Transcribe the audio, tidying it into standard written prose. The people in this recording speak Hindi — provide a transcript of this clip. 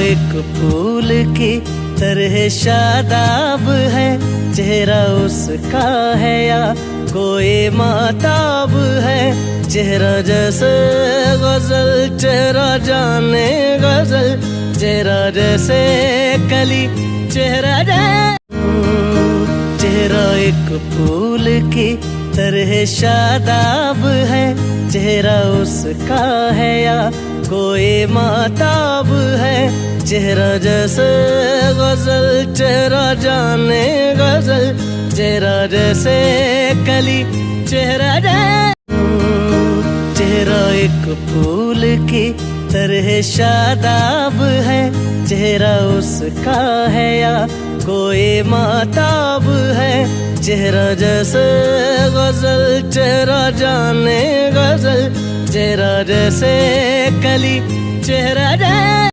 एक फूल की तरह शादाब है, चेहरा उसका है या कोई माताब है। चेहरा जैसे गजल, चेहरा जाने गजल, चेहरा जैसे कली, चेहरा चेहरा एक फूल की तरह शादाब है, चेहरा उसका है या कोई माताब है। चेहरा जैसे गजल, चेहरा जाने गजल, चेहरा जैसे कली, चेहरा चेहरा एक फूल की तरह शादाब है, चेहरा उसका है या कोई माताब है। चेहरा जैसे गजल, चेहरा जाने गजल, चेहरा जैसे कली, चेहरा